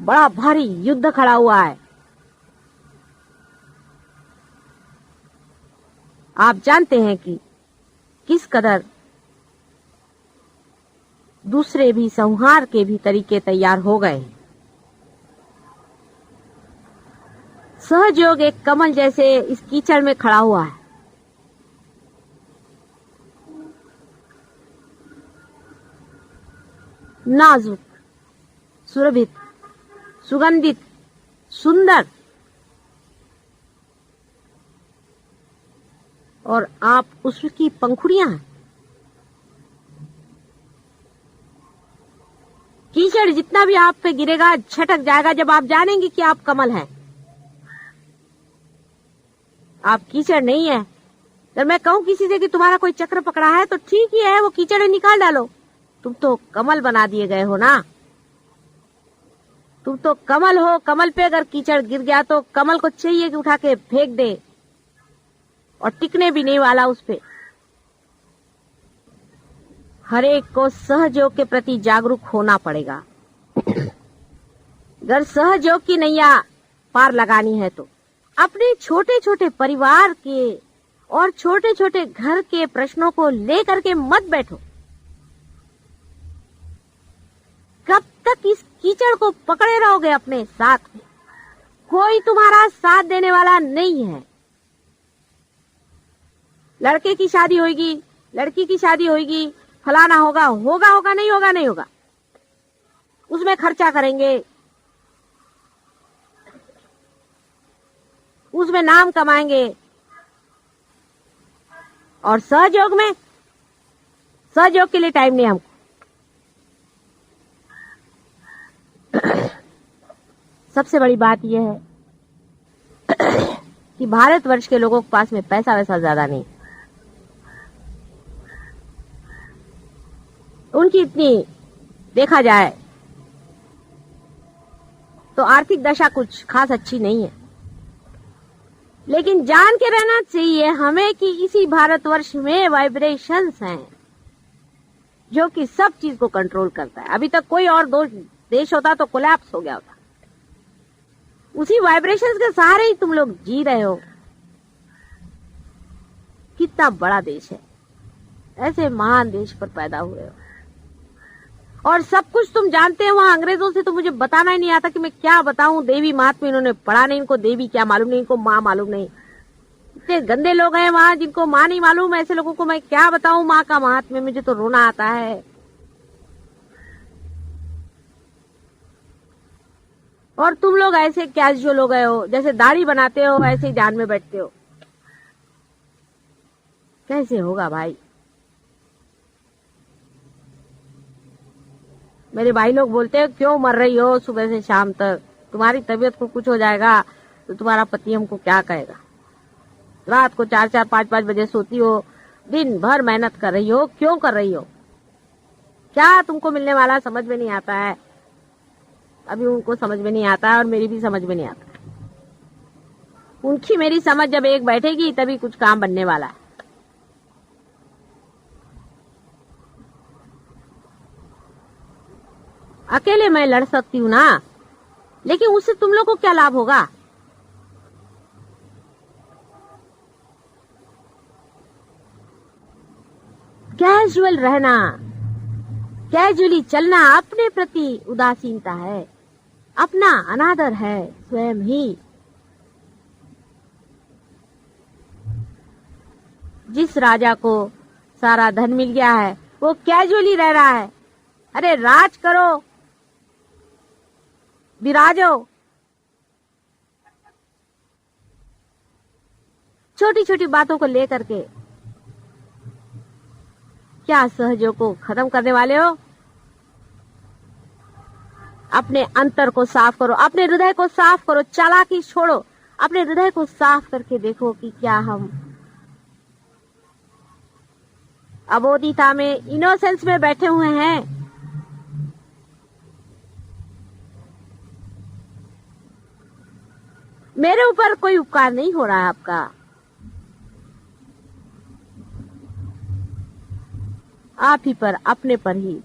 बड़ा भारी युद्ध खड़ा हुआ है। आप जानते हैं कि किस कदर दूसरे भी संहार के भी तरीके तैयार हो गए। सहयोग एक कमल जैसे इस कीचड़ में खड़ा हुआ है। नाजुक, सुरभित, सुगंधित, सुंदर, और आप उसकी पंखुड़ियां हैं। कीचड़ जितना भी आप पे गिरेगा छटक जाएगा जब आप जानेंगे कि आप कमल हैं। आप कीचड़ नहीं है। अगर मैं कहूं किसी से कि तुम्हारा कोई चक्र पकड़ा है तो ठीक ही है, वो कीचड़ निकाल डालो। तुम तो कमल बना दिए गए हो ना। तुम तो कमल हो। कमल पे अगर कीचड़ गिर गया तो कमल को चाहिए कि उठा के फेंक दे, और टिकने भी नहीं वाला उस पे। हर एक को सहयोग के प्रति जागरूक होना पड़ेगा। अगर सहयोग की नैया पार लगानी है तो अपने छोटे छोटे परिवार के और छोटे छोटे घर के प्रश्नों को लेकर के मत बैठो। कब तक इस कीचड़ को पकड़े रहोगे अपने साथ में? कोई तुम्हारा साथ देने वाला नहीं है। लड़के की शादी होगी, लड़की की शादी होगी, फलाना होगा, होगा होगा, नहीं होगा नहीं होगा, उसमें खर्चा करेंगे, उसमें नाम कमाएंगे। और सहयोग में, सहयोग के लिए टाइम नहीं हमको। सबसे बड़ी बात यह है कि भारतवर्ष के लोगों के पास में पैसा वैसा ज्यादा नहीं। उनकी इतनी देखा जाए तो आर्थिक दशा कुछ खास अच्छी नहीं है। लेकिन जान के रहना चाहिए हमें कि इसी भारतवर्ष में वाइब्रेशंस हैं जो कि सब चीज को कंट्रोल करता है। अभी तक कोई और देश होता तो कोलैप्स हो गया होता। उसी वाइब्रेशंस के सहारे ही तुम लोग जी रहे हो। कितना बड़ा देश है, ऐसे महान देश पर पैदा हुए हो और सब कुछ तुम जानते हो। वहां अंग्रेजों से तो मुझे बताना ही नहीं आता कि मैं क्या बताऊं। देवी महात्मा इन्होंने पढ़ा नहीं, इनको देवी क्या मालूम नहीं, इनको माँ मालूम नहीं। इतने गंदे लोग हैं वहां जिनको माँ नहीं मालूम। ऐसे लोगों को मैं क्या बताऊं माँ का महात्म्य, मुझे तो रोना आता है। और तुम लोग ऐसे कैजुअल हो गए हो, जैसे दाढ़ी बनाते हो ऐसे ही ध्यान में बैठते हो। कैसे होगा भाई? मेरे भाई लोग बोलते हैं क्यों मर रही हो सुबह से शाम तक, तुम्हारी तबीयत को कुछ हो जाएगा तो तुम्हारा पति हमको क्या कहेगा। रात को 4-4, 5-5 बजे सोती हो, दिन भर मेहनत कर रही हो, क्यों कर रही हो? क्या तुमको मिलने वाला समझ में नहीं आता है। अभी उनको समझ में नहीं आता है और मेरी भी समझ में नहीं आता। उनकी मेरी समझ जब एक बैठेगी तभी कुछ काम बनने वाला है। अकेले मैं लड़ सकती हूँ ना, लेकिन उससे तुम लोग को क्या लाभ होगा? कैजुअल रहना, कैजुअली चलना अपने प्रति उदासीनता है, अपना अनादर है स्वयं ही। जिस राजा को सारा धन मिल गया है वो कैजुअली रह रहा है। अरे राज करो, विराजो। छोटी छोटी बातों को लेकर के क्या सहयोग को खत्म करने वाले हो? अपने अंतर को साफ करो, अपने हृदय को साफ करो, चालाकी छोड़ो, अपने हृदय को साफ करके देखो कि क्या हम अबोधिता में, इनोसेंस में बैठे हुए हैं। मेरे ऊपर कोई उपकार नहीं हो रहा है आपका। आप ही पर, अपने पर ही।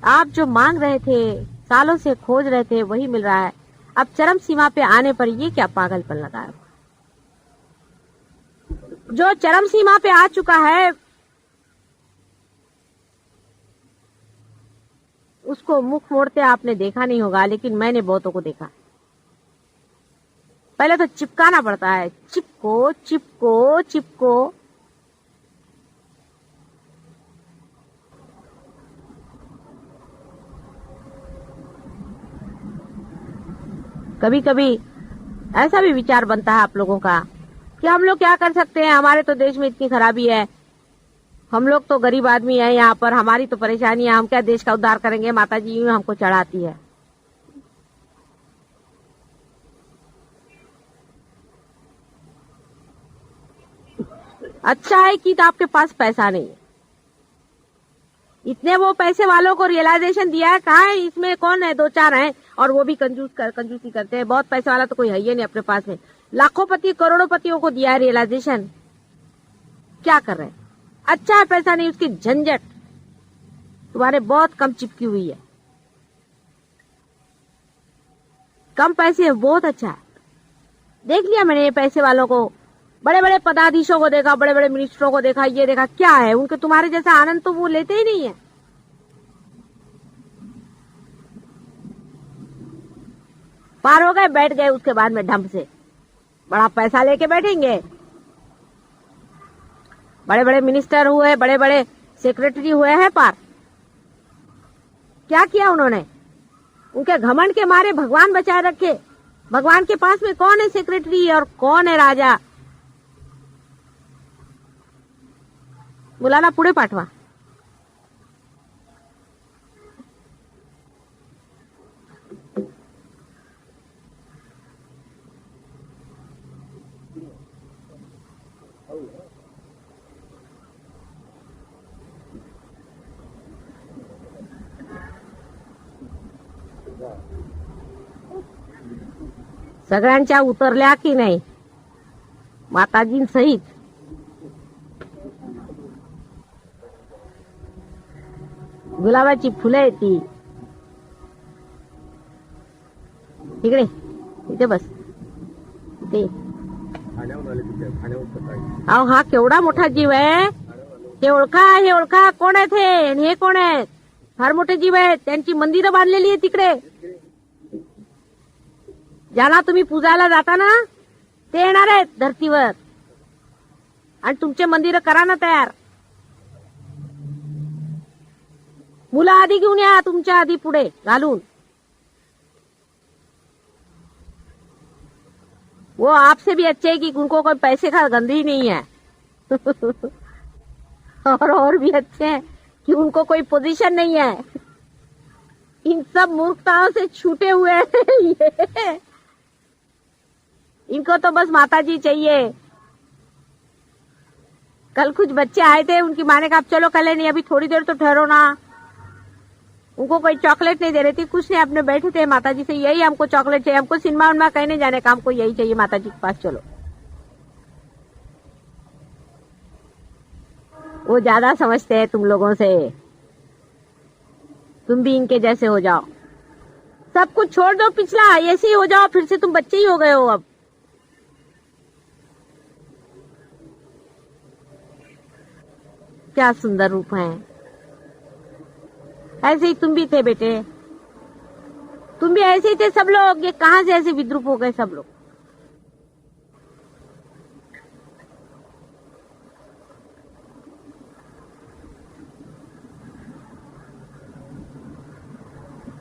आप जो मांग रहे थे सालों से खोज रहे थे वही मिल रहा है। अब चरम सीमा पे आने पर ये क्या पागलपन लगाया। जो चरम सीमा पे आ चुका है उसको मुख मोड़ते आपने देखा नहीं होगा, लेकिन मैंने बहुतों को देखा। पहले तो चिपकाना पड़ता है, चिपको चिपको चिपको। कभी कभी ऐसा भी विचार बनता है आप लोगों का कि हम लोग क्या कर सकते हैं, हमारे तो देश में इतनी खराबी है, हम लोग तो गरीब आदमी है यहाँ पर, हमारी तो परेशानी है, हम क्या देश का उद्धार करेंगे। माता जी यूं हमको चढ़ाती है। अच्छा है कि तो आपके पास पैसा नहीं है। इतने वो पैसे वालों को रियलाइजेशन दिया है, कहाँ है इसमें, कौन है, दो चार हैं और वो भी कंजूसी करते हैं। बहुत पैसे वाला तो कोई है ही नहीं अपने पास में। लाखों पति करोड़ों पतियों को दिया है रियलाइजेशन, क्या कर रहे हैं। अच्छा है पैसा नहीं, उसकी झंझट तुम्हारे बहुत कम चिपकी हुई है। कम पैसे बहुत अच्छा है। देख लिया मैंने ये पैसे वालों को, बड़े बड़े पदाधीशों को देखा, बड़े बड़े मिनिस्टरों को देखा, ये देखा क्या है उनके, तुम्हारे जैसा आनंद तो वो लेते ही नहीं है। पार हो गए, बैठ गए, उसके बाद में ढंग से बड़ा पैसा लेके बैठेंगे। बड़े बड़े मिनिस्टर हुए, बड़े बड़े सेक्रेटरी हुए हैं पार। क्या किया उन्होंने, उनके घमंड के मारे भगवान बचाए रखे। भगवान के पास में कौन है सेक्रेटरी और कौन है राजा। मुलाला पुढे पाठवा। सगळ्यांच्या उतरल्या की नाही माताजींसहित। गुलाबाची फुलं आहेत ती। इकडे इथे बस ते। अहो हा केवढा मोठा जीव आहे, हे ओळखा कोण आहेत हे, आणि हे कोण आहेत, फार मोठे जीव आहेत, त्यांची मंदिरं बांधलेली आहे तिकडे। ज्याला तुम्ही पूजायला जाता ना ते येणार आहेत धरतीवर आणि तुमचे मंदिर करा ना तयार। मुलं आधी घेऊन या, तुमच्या आधी पुढे घालून। वो आपसे भी अच्छे है कि उनको कोई पैसे का गंदी ही नहीं है और भी अच्छे हैं कि उनको कोई पोजीशन नहीं है। इन सब मूर्खताओं से छूटे हुए हैं ये। इनको तो बस माताजी चाहिए। कल कुछ बच्चे आए थे, उनकी माँ ने कहा चलो कल नहीं, अभी थोड़ी देर तो ठहरो ना। उनको कोई चॉकलेट नहीं दे रही थी, कुछ नहीं, अपने बैठे थे। माताजी से यही हमको चॉकलेट चाहिए, हमको सिनेमा उनमा कहीं नहीं जाने का, हमको यही चाहिए, माताजी के पास चलो। वो ज्यादा समझते हैं तुम लोगों से, तुम भी इनके जैसे हो जाओ। सब कुछ छोड़ दो पिछला, ऐसे ही हो जाओ, फिर से तुम बच्चे ही हो गए हो। अब क्या सुंदर रूप है। ऐसे ही तुम भी थे बेटे, तुम भी ऐसे ही थे सब लोग। ये कहां से ऐसे विद्रूप हो गए सब लोग।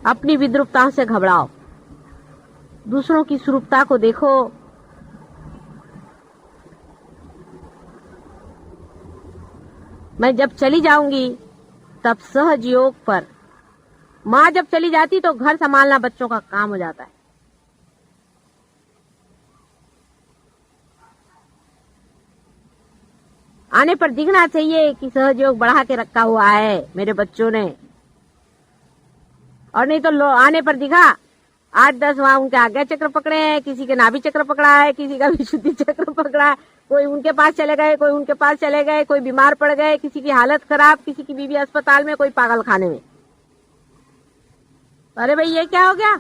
अपनी विद्रूपता से घबराओ, दूसरों की स्वरूपता को देखो। मैं जब चली जाऊंगी तब सहज योग पर, माँ जब चली जाती तो घर संभालना बच्चों का काम हो जाता है। आने पर दिखना चाहिए कि सहयोग बढ़ा के रखा हुआ है मेरे बच्चों ने, और नहीं तो आने पर दिखा 8-10 वहां उनके आज्ञा चक्र पकड़े हैं, किसी के नाभि चक्र पकड़ा है, किसी का विशुद्धि चक्र पकड़ा है, कोई उनके पास चले गए, कोई उनके पास चले गए, कोई बीमार पड़ गए, किसी की हालत खराब, किसी की बीवी अस्पताल में, कोई पागल खाने में। अरे भाई ये क्या हो गया?